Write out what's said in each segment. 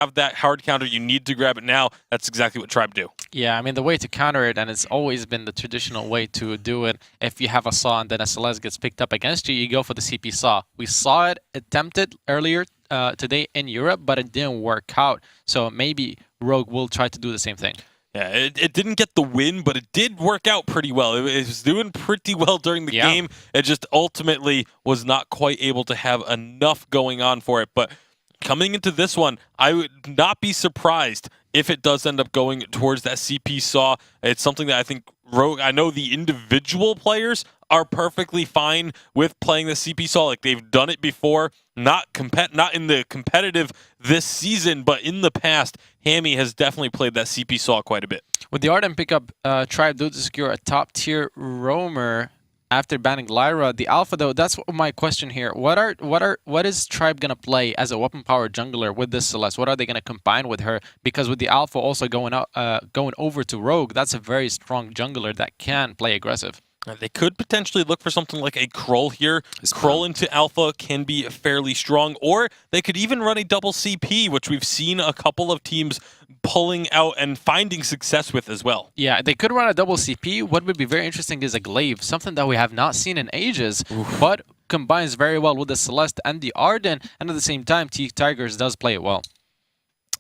have that hard counter, you need to grab it now. That's exactly what Tribe do. Yeah, I mean, the way to counter it, and it's always been the traditional way to do it, if you have a Saw and then a Celeste gets picked up against you, you go for the CP Saw. We saw it attempted earlier today in Europe, but it didn't work out. So maybe Rogue will try to do the same thing. Yeah, it didn't get the win, but it did work out pretty well. It was doing pretty well during the game. It just ultimately was not quite able to have enough going on for it. But coming into this one, I would not be surprised if it does end up going towards that CP Saw. It's something that I think Rogue, I know the individual players are perfectly fine with playing the CP Saw. Like, they've done it before, not in the competitive this season, but in the past, Hammy has definitely played that CP Saw quite a bit. With the Arden pickup, Tribe do to secure a top-tier roamer after banning Lyra. The Alpha, though, that's my question here. What is Tribe gonna play as a weapon power jungler with this Celeste? What are they gonna combine with her? Because with the Alpha also going over to Rogue, that's a very strong jungler that can play aggressive. They could potentially look for something like a Krull here. Krull into Alpha can be fairly strong, or they could even run a double CP, which we've seen a couple of teams pulling out and finding success with as well. Yeah, they could run a double CP. What would be very interesting is a Glaive, something that we have not seen in ages, but combines very well with the Celeste and the Arden, and at the same time, T-Tigers does play it well.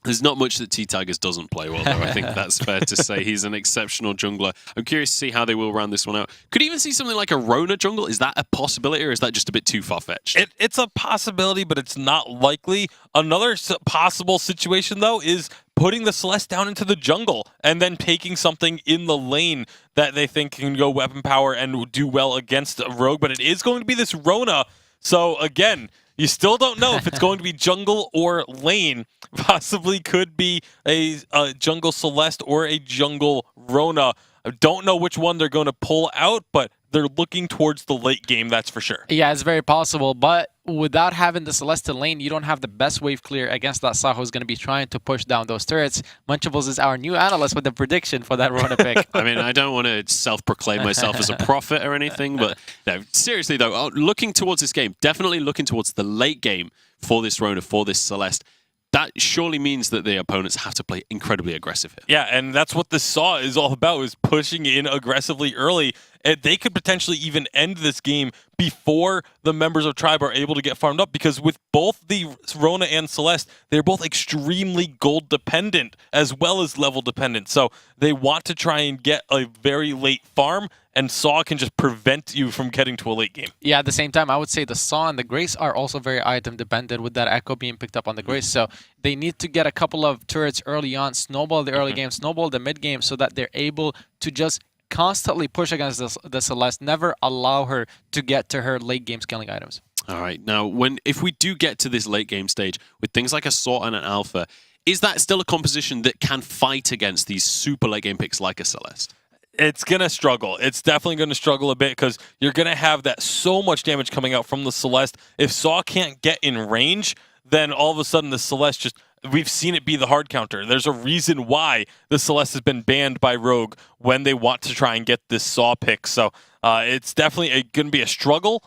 There's not much that T-Tigers doesn't play well, though. I think that's fair to say. He's an exceptional jungler. I'm curious to see how they will round this one out. Could even see something like a Rona jungle? Is that a possibility, or is that just a bit too far-fetched? It's a possibility, but it's not likely. Another possible situation, though, is putting the Celeste down into the jungle and then taking something in the lane that they think can go weapon power and do well against a Rogue. But it is going to be this Rona. So, again, you still don't know if it's going to be jungle or lane. Possibly could be a jungle Celeste or a jungle Rona. I don't know which one they're going to pull out, but they're looking towards the late game, that's for sure. Yeah, it's very possible, but without having the Celeste lane, you don't have the best wave clear against that Saw who's going to be trying to push down those turrets. Munchables is our new analyst with the prediction for that Rona pick. I mean, I don't want to self-proclaim myself as a prophet or anything, but no, seriously though, looking towards this game, definitely looking towards the late game for this Rona, for this Celeste, that surely means that the opponents have to play incredibly aggressive here. Yeah, and that's what the Saw is all about, is pushing in aggressively early. They could potentially even end this game before the members of Tribe are able to get farmed up, because with both the Rona and Celeste, they're both extremely gold dependent as well as level dependent. So they want to try and get a very late farm, and Saw can just prevent you from getting to a late game. Yeah, at the same time, I would say the Saw and the Grace are also very item dependent with that Echo being picked up on the Grace. So they need to get a couple of turrets early on, snowball the early game, snowball the mid game, so that they're able to just constantly push against the Celeste, never allow her to get to her late game scaling items. All right, now if we do get to this late game stage with things like a Saw and an Alpha, is that still a composition that can fight against these super late game picks like a Celeste? It's going to struggle. It's definitely going to struggle a bit, because you're going to have that so much damage coming out from the Celeste. If Saw can't get in range, then all of a sudden the Celeste just... We've seen it be the hard counter. There's a reason why the Celeste has been banned by Rogue when they want to try and get this Saw pick. So it's definitely going to be a struggle.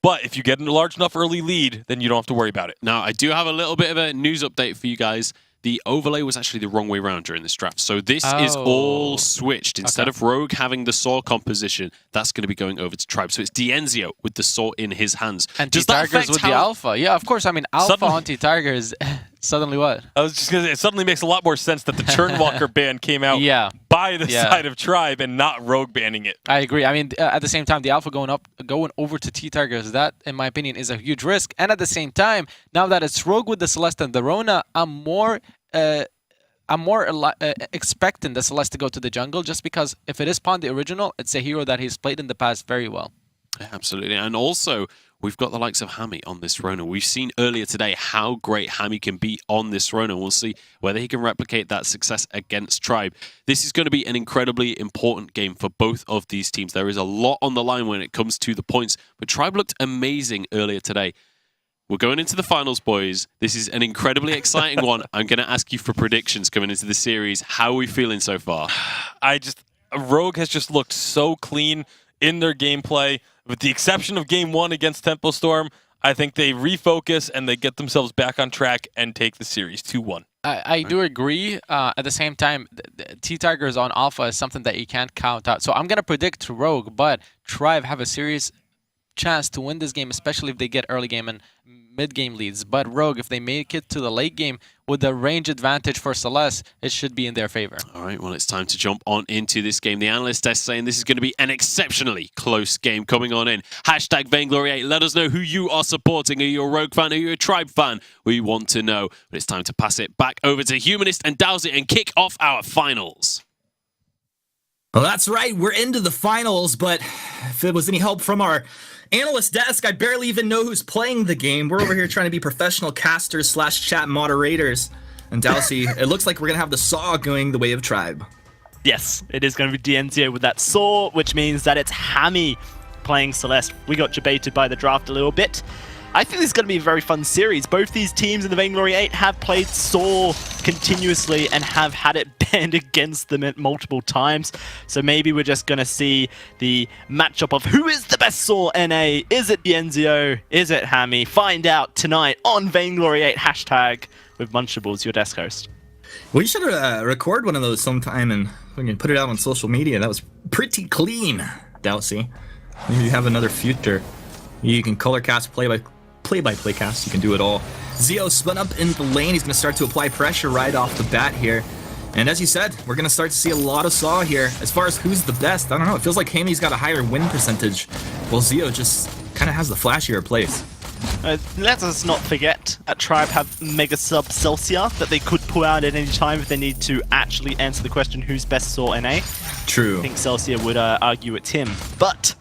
But if you get a large enough early lead, then you don't have to worry about it. Now, I do have a little bit of a news update for you guys. The overlay was actually the wrong way around during this draft. So this is all switched. Instead of Rogue having the Saw composition, that's going to be going over to Tribe. So it's Dienzio with the Saw in his hands. And T-Tigers with the Alpha. Yeah, of course. I mean, Alpha on T-Tigers. Suddenly what? I was just going to say, it suddenly makes a lot more sense that the Churnwalker ban came out by the side of Tribe and not Rogue banning it. I agree. I mean, at the same time, the Alpha going over to T-Tigers, that, in my opinion, is a huge risk. And at the same time, now that it's Rogue with the Celeste and the Rona, I'm more expecting the Celeste to go to the jungle, just because if it is Pond the original, it's a hero that he's played in the past very well. Yeah, absolutely. And also, we've got the likes of Hammy on this Rona. We've seen earlier today how great Hammy can be on this Rona. We'll see whether he can replicate that success against Tribe. This is going to be an incredibly important game for both of these teams. There is a lot on the line when it comes to the points, but Tribe looked amazing earlier today. We're going into the finals, boys. This is an incredibly exciting one. I'm going to ask you for predictions coming into the series. How are we feeling so far? Rogue has just looked so clean in their gameplay. With the exception of game one against Tempo Storm, I think they refocus and they get themselves back on track and take the series 2-1. I do agree. At the same time, T-Tigers on Alpha is something that you can't count out. So I'm going to predict Rogue, but Tribe have a serious chance to win this game, especially if they get early game and mid-game leads. But Rogue, if they make it to the late game with the range advantage for Celeste, it should be in their favor. All right, well, it's time to jump on into this game. The analyst is saying this is going to be an exceptionally close game coming on in. Hashtag Vainglory8. Let us know who you are supporting. Are you a Rogue fan? Are you a Tribe fan? We want to know. But it's time to pass it back over to Humanist and Dowsey and kick off our finals. Well, that's right. We're into the finals, but if it was any help from our analyst desk, I barely even know who's playing the game. We're over here trying to be professional casters / chat moderators. And Dowsey, it looks like we're going to have the Saw going the way of Tribe. Yes, it is going to be Dienzio with that Saw, which means that it's Hammy playing Celeste. We got debated by the draft a little bit. I think this is going to be a very fun series. Both these teams in the Vainglory 8 have played Saw continuously and have had it banned against them at multiple times. So maybe we're just going to see the matchup of who is the best Saw NA. Is it Dienzio? Is it Hammy? Find out tonight on Vainglory 8 hashtag with Munchables, your desk host. We should record one of those sometime and we can put it out on social media. That was pretty clean, Dowsey. Maybe you have another future. You can color cast, play-by-play cast. You can do it all. Zio spun up in the lane. He's going to start to apply pressure right off the bat here. And as you said, we're going to start to see a lot of Saw here. As far as who's the best, I don't know. It feels like Hammy's got a higher win percentage, while Zio just kind of has the flashier plays. Let us not forget, at Tribe have Mega Sub Celsius that they could pull out at any time if they need to actually answer the question who's best Saw NA. True. I think Celsius would argue it's him. But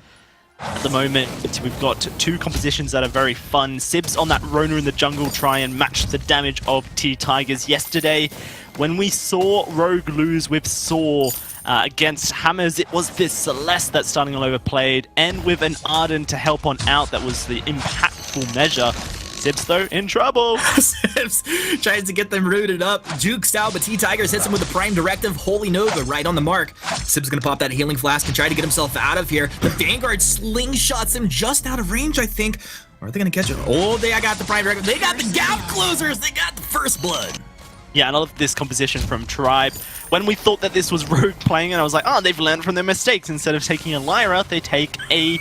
at the moment, we've got two compositions that are very fun. Sibs on that Rona in the jungle try and match the damage of T-Tigers yesterday. When we saw Rogue lose with Saw against Hammers, it was this Celeste that's starting all overplayed, and with an Arden to help on out, that was the impactful measure. Sibs, though, in trouble. Sibs tries to get them rooted up. Jukes out, but T-Tigers hits him with the Prime Directive. Holy Nova right on the mark. Sibs gonna pop that healing flask and try to get himself out of here. The Vanguard slingshots him just out of range, I think. Or are they gonna catch it? Oh, they got the Prime Directive. They got the gap closers. They got the first blood. Yeah, and I love this composition from Tribe. When we thought that this was Rogue playing, and I was like, oh, they've learned from their mistakes. Instead of taking a Lyra, they take a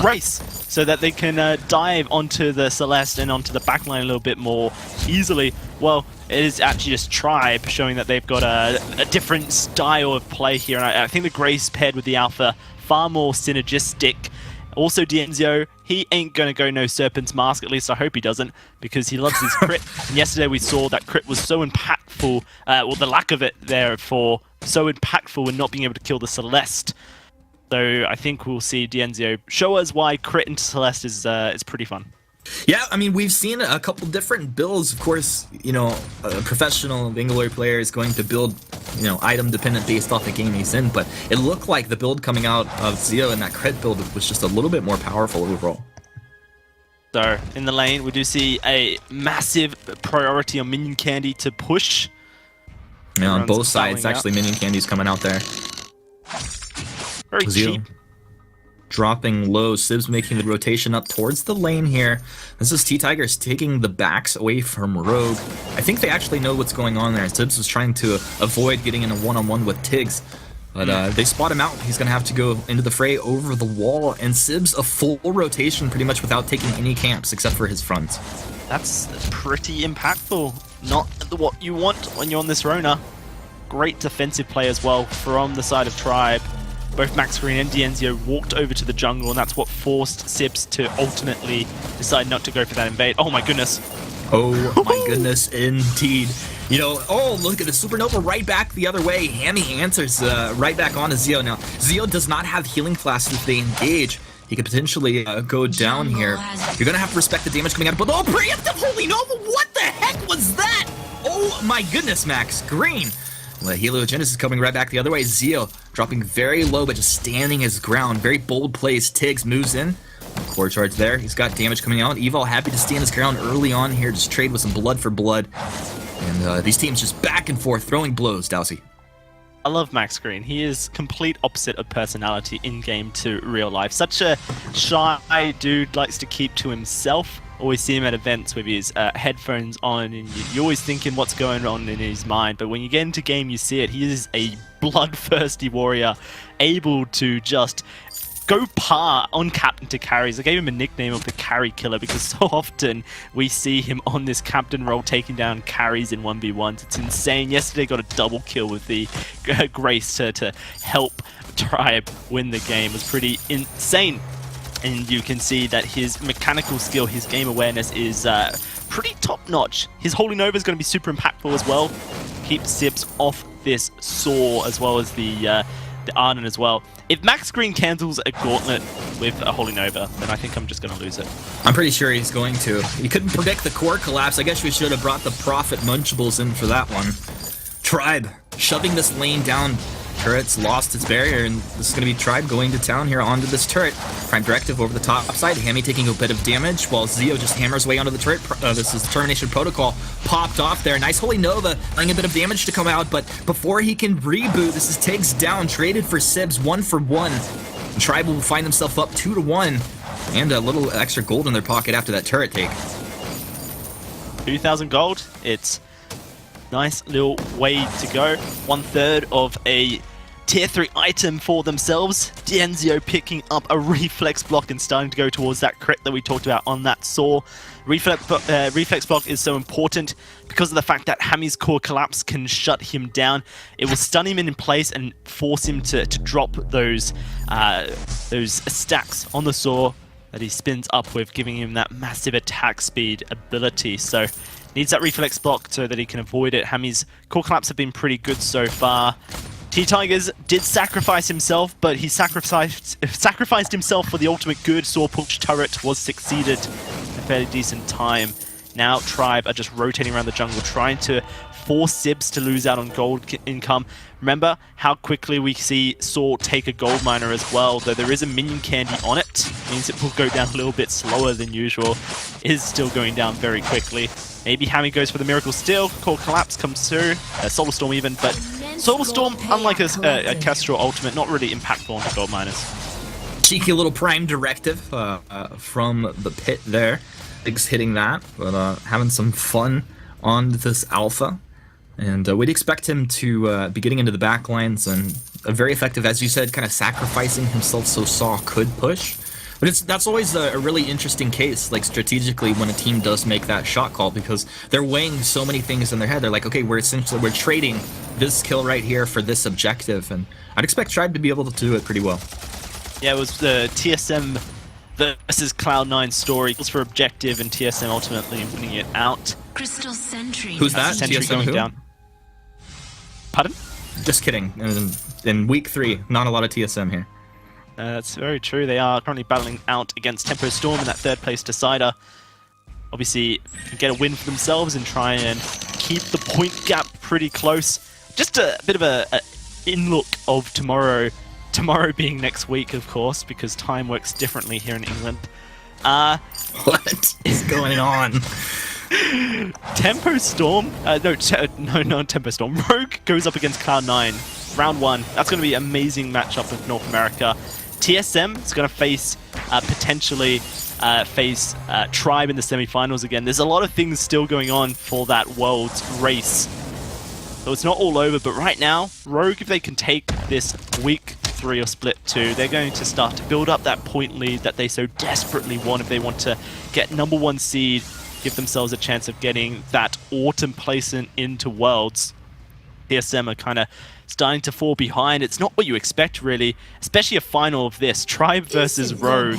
Grace, so that they can dive onto the Celeste and onto the backline a little bit more easily. Well, it is actually just Tribe showing that they've got a different style of play here. And I think the Grace paired with the Alpha, far more synergistic. Also, Dienzio, he ain't going to go no Serpent's Mask, at least I hope he doesn't, because he loves his crit. And yesterday we saw that crit was so impactful, or the lack of it therefore, so impactful in not being able to kill the Celeste. So I think we'll see Dienzio show us why crit into Celeste is pretty fun. Yeah, I mean, we've seen a couple different builds. Of course, you know, a professional Vainglory player is going to build, you know, item dependent based off the game he's in, but it looked like the build coming out of Zio in that crit build was just a little bit more powerful overall. So, in the lane, we do see a massive priority on Minion Candy to push. Yeah, on both sides, actually, Minion Candy's coming out there. Very Zio cheap. dropping low. Sibs making the rotation up towards the lane here. This is T-Tigers taking the backs away from Rogue. I think they actually know what's going on there. Sibs was trying to avoid getting in a one-on-one with Tiggs. But they spot him out. He's going to have to go into the fray over the wall. And Sibs a full rotation pretty much without taking any camps except for his front. That's pretty impactful. Not what you want when you're on this Rona. Great defensive play as well from the side of Tribe. Both Max Green and Dienzio walked over to the jungle, and that's what forced Sibs to ultimately decide not to go for that invade. Oh my goodness. Oh my goodness, indeed. You know, oh, look at the Supernova right back the other way. Hammy answers right back onto Zio. Now, Zio does not have healing flasks if they engage. He could potentially go down here. You're going to have to respect the damage coming out. But oh, preemptive Holy Nova, what the heck was that? Oh my goodness, Max Green. Well, Heliogenesis is coming right back the other way. Zio dropping very low, but just standing his ground. Very bold plays. Tiggs moves in. Core charge there. He's got damage coming out. Evil happy to stand his ground early on here. Just trade with some blood for blood. And these teams just back and forth throwing blows, Dowsey. I love Max Green. He is complete opposite of personality in-game to real life. Such a shy dude, likes to keep to himself. always see him at events with his headphones on, and you're always thinking what's going on in his mind. But when you get into game, you see it. He is a bloodthirsty warrior, able to just go par on captain to carries. I gave him a nickname of the carry killer because so often we see him on this captain role taking down carries in 1v1s. It's insane. Yesterday got a double kill with the Grace to help Tribe win the game. It was pretty insane. And you can see that his mechanical skill, his game awareness is pretty top-notch. His Holy Nova is going to be super impactful as well. Keep Sibs off this Saw as well as the Arden as well. If Max Green cancels a Gauntlet with a Holy Nova, then I think I'm just going to lose it. I'm pretty sure he's going to. He couldn't predict the core collapse. I guess we should have brought the Prophet Munchables in for that one. Tribe shoving this lane down. Turret's lost its barrier, and this is going to be Tribe going to town here onto this turret. Prime Directive over the top side. Hammy taking a bit of damage, while Zio just hammers way onto the turret. This is the Termination Protocol. Popped off there. Nice Holy Nova, letting a bit of damage to come out, but before he can reboot, this is Tiggs down, traded for Sibs 1-for-1. And Tribe will find themselves up 2-1, and a little extra gold in their pocket after that turret take. 2,000 gold. It's nice little way to go. 1/3 of a tier 3 item for themselves. Dienzio picking up a reflex block and starting to go towards that crit that we talked about on that Saw. Reflex block is so important because of the fact that Hammy's core collapse can shut him down. It will stun him in place and force him to drop those stacks on the Saw that he spins up with, giving him that massive attack speed ability. So needs that reflex block so that he can avoid it. Hammy's core collapse have been pretty good so far. T-Tigers did sacrifice himself, but he sacrificed himself for the ultimate good. Saw push turret was succeeded in a fairly decent time. Now Tribe are just rotating around the jungle, trying to force Sibs to lose out on gold income. Remember how quickly we see Saw take a gold miner as well, though there is a minion candy on it. Means it will go down a little bit slower than usual. Is still going down very quickly. Maybe Hammy goes for the Miracle Steel. Core Collapse comes through. Solar Storm even, but Solar Storm, unlike a Kestrel ultimate, not really impactful on the gold miners. Cheeky little Prime Directive from the pit there. Big's hitting that, but having some fun on this alpha. And we'd expect him to be getting into the back lines and very effective, as you said, kind of sacrificing himself so Saw could push. But that's always a really interesting case, like strategically, when a team does make that shot call, because they're weighing so many things in their head. They're like, okay, we're trading this kill right here for this objective, and I'd expect Tribe to be able to do it pretty well. Yeah, it was the TSM versus Cloud9 story. It was for objective, and TSM ultimately winning it out. Crystal Sentry. Who's that? Sentry TSM going who? down. Pardon? Just kidding. In week 3, not a lot of TSM here. That's very true. They are currently battling out against Tempo Storm in that 3rd place decider. Obviously, get a win for themselves and try and keep the point gap pretty close. Just a bit of a in-look of tomorrow. Tomorrow being next week, of course, because time works differently here in England. What is going on? Tempo Storm? No, not Tempo Storm. Rogue goes up against Cloud9. Round 1. That's going to be an amazing matchup with North America. TSM is going to face, potentially, Tribe in the semifinals again. There's a lot of things still going on for that Worlds race. So it's not all over, but right now, Rogue, if they can take this week 3 or split 2, they're going to start to build up that point lead that they so desperately want if they want to get #1 seed, give themselves a chance of getting that autumn placement into Worlds. TSM are kind of starting to fall behind. It's not what you expect, really, especially a final of this. Tribe versus Rogue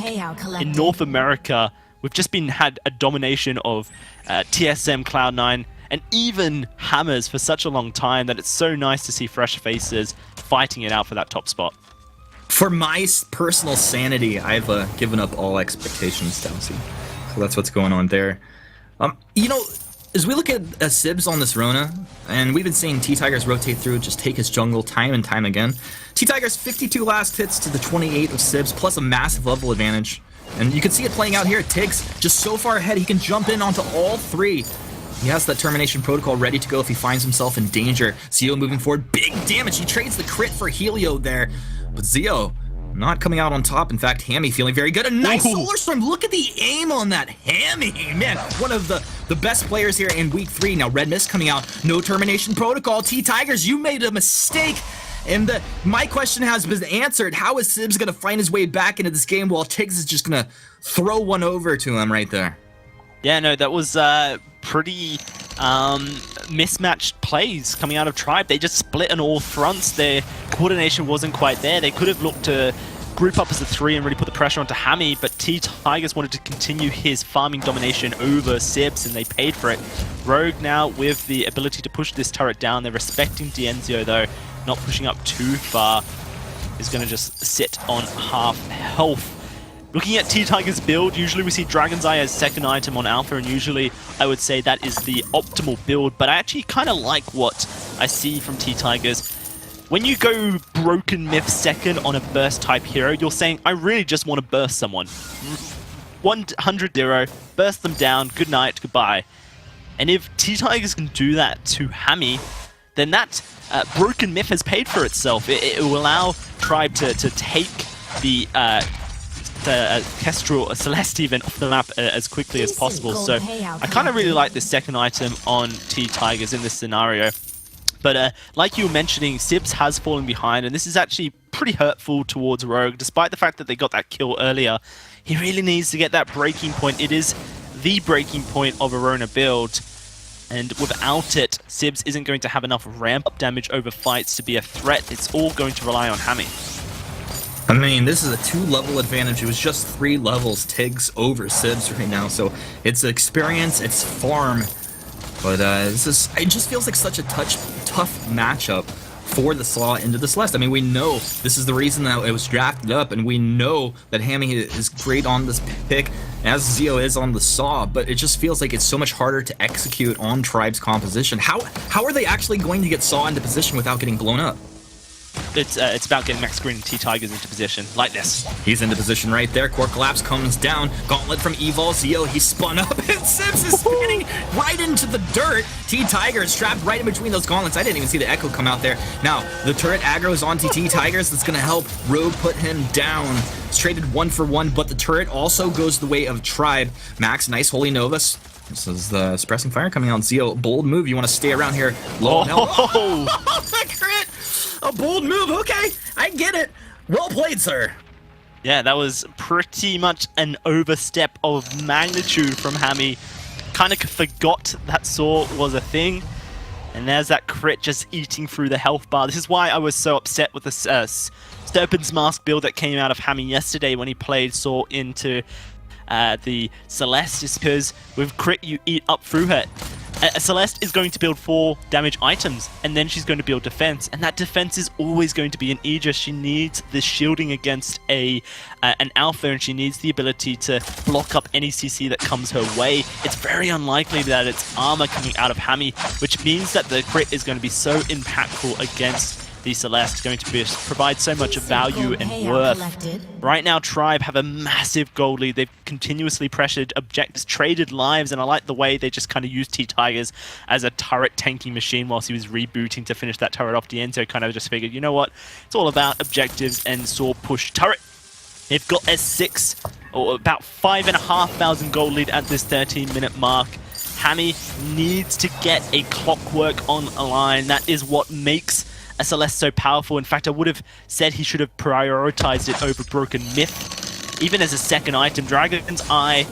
in North America. We've just had a domination of TSM, Cloud9, and even Hammers for such a long time that it's so nice to see fresh faces fighting it out for that top spot. For my personal sanity, I've given up all expectations, Dowsy. So that's what's going on there. You know, as we look at Sibs on this Rona, and we've been seeing T-Tigers rotate through, just take his jungle time and time again. T-Tigers 52 last hits to the 28 of Sibs, plus a massive level advantage. And you can see it playing out here. Tiggs just so far ahead, he can jump in onto all 3. He has that Termination Protocol ready to go if he finds himself in danger. Zio moving forward, big damage. He trades the crit for Helio there. But Zio not coming out on top. In fact, Hammy feeling very good. A nice Solar Storm. Look at the aim on that Hammy. Man, one of the best players here in week 3. Now, Red Mist coming out. No termination protocol. T-Tigers, you made a mistake. And my question has been answered. How is Sibs going to find his way back into this game while Tiggs is just going to throw one over to him right there? Yeah, no, that was pretty mismatched plays coming out of Tribe. They just split on all fronts. Their coordination wasn't quite there. They could have looked to group up as a 3 and really put the pressure onto Hammy, but T-Tigers wanted to continue his farming domination over Sibs, and they paid for it. Rogue now with the ability to push this turret down. They're respecting Dienzio, though, not pushing up too far. Is going to just sit on half health. Looking at T-Tiger's build, usually we see Dragon's Eye as second item on Alpha, and usually I would say that is the optimal build, but I actually kind of like what I see from T-Tigers. When you go Broken Myth second on a burst type hero, you're saying, I really just want to burst someone. 100-0, burst them down, good night, goodbye. And if T-Tigers can do that to Hammy, then that Broken Myth has paid for itself. It will allow Tribe to take the Kestrel Celeste even off the map as quickly as possible. So I kind of really like this second item on T-Tigers in this scenario. But like you were mentioning, Sibs has fallen behind, and this is actually pretty hurtful towards Rogue. Despite the fact that they got that kill earlier, he really needs to get that breaking point. It is the breaking point of a Rona build. And without it, Sibs isn't going to have enough ramp-up damage over fights to be a threat. It's all going to rely on Hammy. I mean, this is a 2-level advantage. It was just 3 levels Tiggs over Sibs right now. So it's experience, it's farm. But it just feels like such a tough matchup for the Saw into the Celeste. I mean, we know this is the reason that it was drafted up, and we know that Hammy is great on this pick, as Zio is on the Saw, but it just feels like it's so much harder to execute on Tribe's composition. How are they actually going to get Saw into position without getting blown up? It's about getting Max Green and T-Tigers into position, like this. He's into position right there. Core Collapse comes down. Gauntlet from Evol. Zio, he's spun up, and Sibs is spinning right into the dirt. T-Tiger is trapped right in between those gauntlets. I didn't even see the Echo come out there. Now, the turret aggro's onto T-Tigers. That's going to help Rogue put him down. It's traded 1 for 1, but the turret also goes the way of Tribe. Max, nice Holy Novus. This is the Suppressing Fire coming out. Zio, bold move. You want to stay around here low. Oh, that crit! A bold move, okay. I get it. Well played, sir. Yeah, that was pretty much an overstep of magnitude from Hammy. Kind of forgot that Saw was a thing. And there's that crit just eating through the health bar. This is why I was so upset with the Sturpin's Mask build that came out of Hammy yesterday when he played Saw into the Celeste, is because with crit you eat up through her. Celeste is going to build 4 damage items, and then she's going to build defense, and that defense is always going to be an Aegis. She needs the shielding against an Alpha, and she needs the ability to block up any CC that comes her way. It's very unlikely that it's armor coming out of Hammy, which means that the crit is going to be so impactful against the Celeste, going to provide so much value and worth. Right now, Tribe have a massive gold lead. They've continuously pressured objectives, traded lives, and I like the way they just kind of used T-Tigers as a turret tanking machine whilst he was rebooting to finish that turret off. Dienzio kind of just figured, you know what, it's all about objectives and Saw push turret. They've got S6, or about 5,500 gold lead at this 13-minute mark. Hammy needs to get a clockwork on a line. That is what makes a Celeste so powerful. In fact, I would have said he should have prioritized it over Broken Myth. Even as a second item, Dragon's Eye,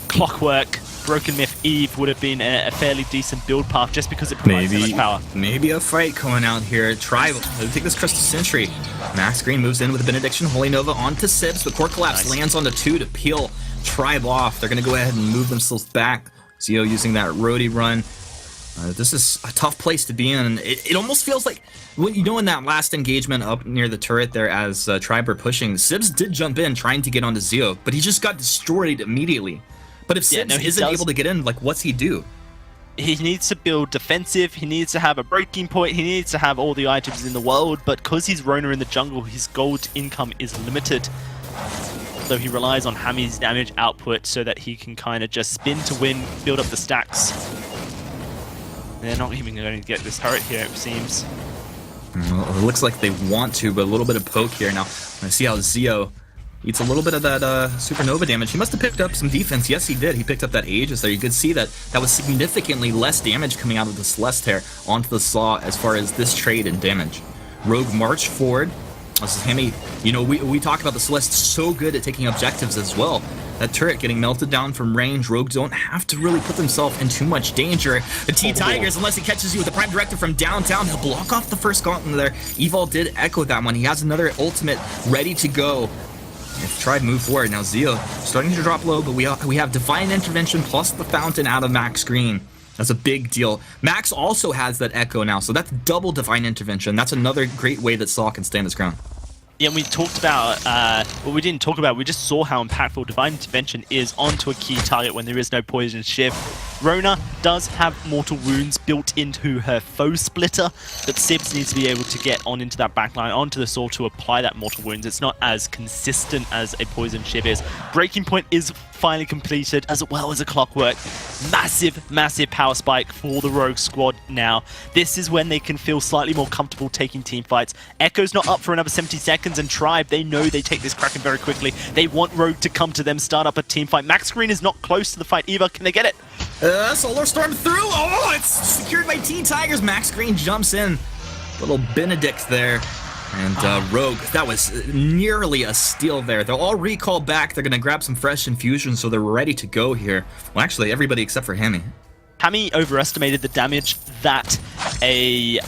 Clockwork, Broken Myth, Eve would have been a fairly decent build path just because it provides so much power. Maybe a fight going out here. Tribe, they take this Crystal Sentry. Max Green moves in with a Benediction. Holy Nova onto Sibs. The Core Collapse lands on the 2 to peel Tribe off. They're going to go ahead and move themselves back. Zio using that roadie run. This is a tough place to be in. It almost feels like, you know, in that last engagement up near the turret there as Tribe were pushing, Sibs did jump in trying to get onto Zio, but he just got destroyed immediately. But if Sibs isn't able to get in, like, what's he do? He needs to build defensive, he needs to have a breaking point, he needs to have all the items in the world, but because he's Rona in the jungle, his gold income is limited. So he relies on Hammy's damage output so that he can kind of just spin to win, build up the stacks. They're not even going to get this turret here, it seems. Well, it looks like they want to, but a little bit of poke here. Now, I see how Zio eats a little bit of that supernova damage. He must have picked up some defense. Yes, he did. He picked up that Aegis there. You could see that was significantly less damage coming out of the Celeste onto the Saw as far as this trade and damage. Rogue marched forward. This is Hemi. You know, we talk about the Celeste so good at taking objectives as well. That turret getting melted down from range. Rogue don't have to really put themselves in too much danger. The T-Tigers, unless he catches you with the Prime Directive from downtown, he'll block off the first gauntlet there. Evil did echo that one. He has another ultimate ready to go. If Tribe move forward. Now Zio starting to drop low, but we have Divine Intervention plus the Fountain out of Max Green. That's a big deal. Max also has that Echo now, so that's double Divine Intervention. That's another great way that Saw can stand his ground. Yeah, and we talked about, well, we didn't talk about, we just saw how impactful Divine Intervention is onto a key target when there is no Poison Shift. Rona does have Mortal Wounds built into her Foe Splitter, but Sibs needs to be able to get on into that backline, onto the Saw to apply that Mortal Wounds. It's not as consistent as a Poison Shift is. Breaking Point is finally completed, as well as a Clockwork. Massive, massive power spike for the Rogue squad now. This is when they can feel slightly more comfortable taking team fights. Echo's not up for another 70 seconds, and Tribe, they know they take this Kraken very quickly. They want Rogue to come to them, start up a team fight. Max Green is not close to the fight either. Can they get it? Solar Storm through! Oh, it's secured by T-Tigers. Max Green jumps in. Little Benedict there. And Rogue, that was nearly a steal there. They'll all recall back. They're going to grab some fresh infusions, so they're ready to go here. Well, actually, everybody except for Hemi. Hemi overestimated the damage that a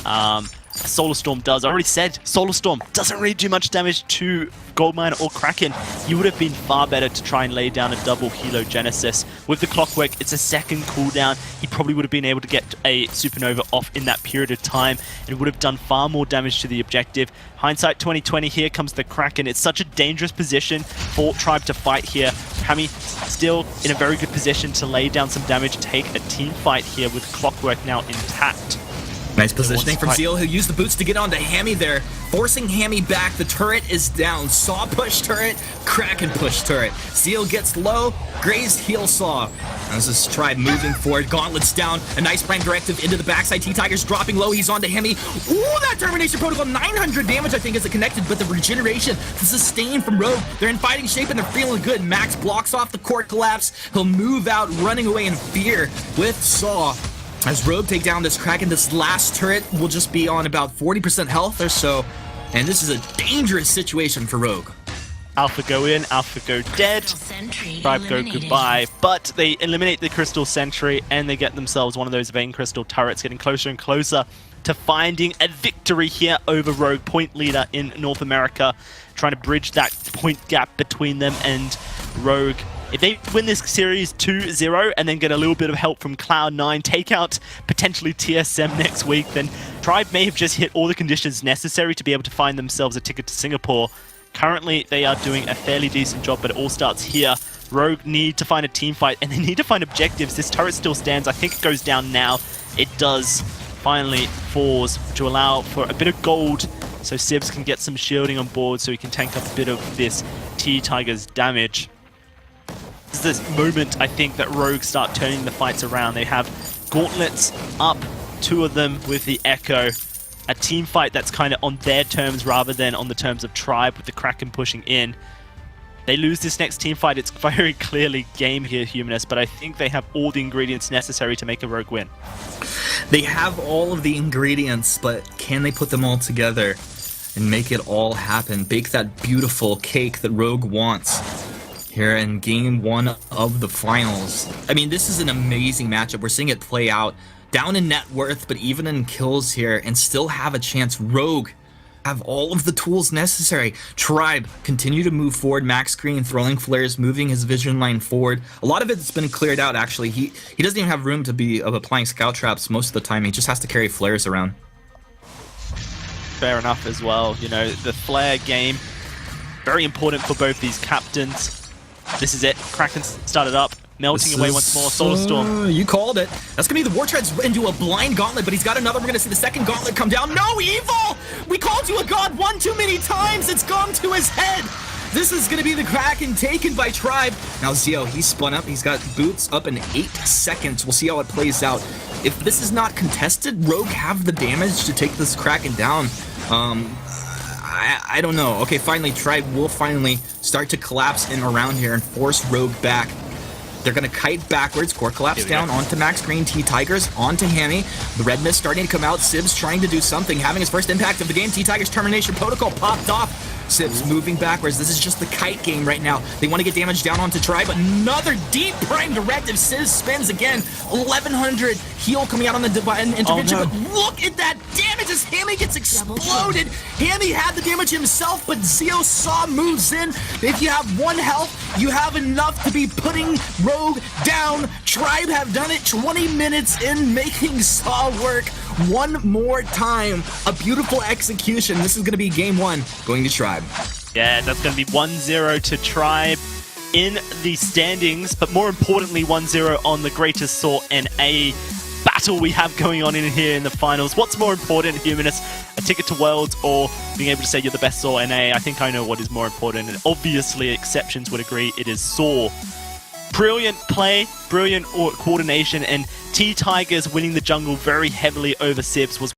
Solar Storm does. I already said Solar Storm doesn't really do much damage to Goldmine or Kraken. You would have been far better to try and lay down a double Helogenesis. With the Clockwork, it's a second cooldown. He probably would have been able to get a Supernova off in that period of time, and it would have done far more damage to the objective. Hindsight 2020, here comes the Kraken. It's such a dangerous position for Tribe to fight here. Hemi still in a very good position to lay down some damage, take a team fight here with Clockwork now intact. Nice positioning from Zeal, who used the boots to get onto Hemi there, forcing Hemi back. The turret is down. Saw push turret, Kraken push turret. Zeal gets low, Graze heal Saw. As this Tribe moving forward, gauntlets down, a nice Prime Directive into the backside. T-Tigers dropping low, he's onto Hemi. Ooh, that Termination Protocol, 900 damage I think is it connected, but the regeneration, the sustain from Rogue, they're in fighting shape and they're feeling good. Max blocks off the court collapse. He'll move out, running away in fear with Saw. As Rogue take down this Kraken, this last turret will just be on about 40% health or so, and this is a dangerous situation for Rogue. Alpha go in, Alpha go dead, Tribe go goodbye, but they eliminate the Crystal Sentry and they get themselves one of those Vein Crystal turrets, getting closer and closer to finding a victory here over Rogue, point leader in North America, trying to bridge that point gap between them and Rogue. If they win this series 2-0 and then get a little bit of help from Cloud9, take out potentially TSM next week, then Tribe may have just hit all the conditions necessary to be able to find themselves a ticket to Singapore. Currently, they are doing a fairly decent job, but it all starts here. Rogue need to find a team fight, and they need to find objectives. This turret still stands. I think it goes down now. It does. Finally falls to allow for a bit of gold so Sibs can get some shielding on board so he can tank up a bit of this T-Tigers damage. This is this moment, I think, that Rogue start turning the fights around. They have gauntlets up, 2 of them with the Echo. A team fight that's kind of on their terms rather than on the terms of Tribe with the Kraken pushing in. They lose this next team fight, it's very clearly game here, Humanist, but I think they have all the ingredients necessary to make a Rogue win. They have all of the ingredients, but can they put them all together and make it all happen? Bake that beautiful cake that Rogue wants here in Game 1 of the finals. I mean, this is an amazing matchup. We're seeing it play out down in net worth, but even in kills here, and still have a chance. Rogue have all of the tools necessary. Tribe continue to move forward. Max Green throwing flares, moving his vision line forward. A lot of it's been cleared out, actually. He doesn't even have room to be applying scout traps most of the time. He just has to carry flares around. Fair enough as well. You know, the flare game, very important for both these captains. This is it. Kraken started up, melting away once more. Solar Storm. You called it. That's going to be the War Treads into a blind gauntlet, but he's got another. We're going to see the second gauntlet come down. No, Evil! We called you a god one too many times. It's gone to his head. This is going to be the Kraken taken by Tribe. Now Zio, he's spun up. He's got boots up in 8 seconds. We'll see how it plays out. If this is not contested, Rogue have the damage to take this Kraken down. I don't know. Okay, finally, Tribe will finally start to collapse in around here and force Rogue back. They're going to kite backwards. Core collapse down onto Max Green. T-Tigers onto Hammy. The red mist starting to come out. Sibs trying to do something. Having his first impact of the game. T-Tigers termination protocol popped off. Sibs moving backwards. This is just the kite game right now. They want to get damage down onto Tribe. Another deep prime directive. Sibs spins again. 1100 heal coming out on the divine intervention. no. But look at that damage as Hammy gets exploded. Hammy had the damage himself, but Zeo Saw moves in. If you have 1 health, you have enough to be putting Rogue down. Tribe have done it 20 minutes in, making Saw work one more time. A beautiful execution. This is going to be game 1 going to Tribe. Yeah, that's going to be 1-0 to Tribe in the standings, but more importantly 1-0 on the Greatest Saw NA battle we have going on in here in the finals. What's more important, Humanist? A ticket to Worlds or being able to say you're the best Saw NA? I think I know what is more important, and obviously exceptions would agree it is Saw. Brilliant play, brilliant coordination, and T-Tigers winning the jungle very heavily over Sibs was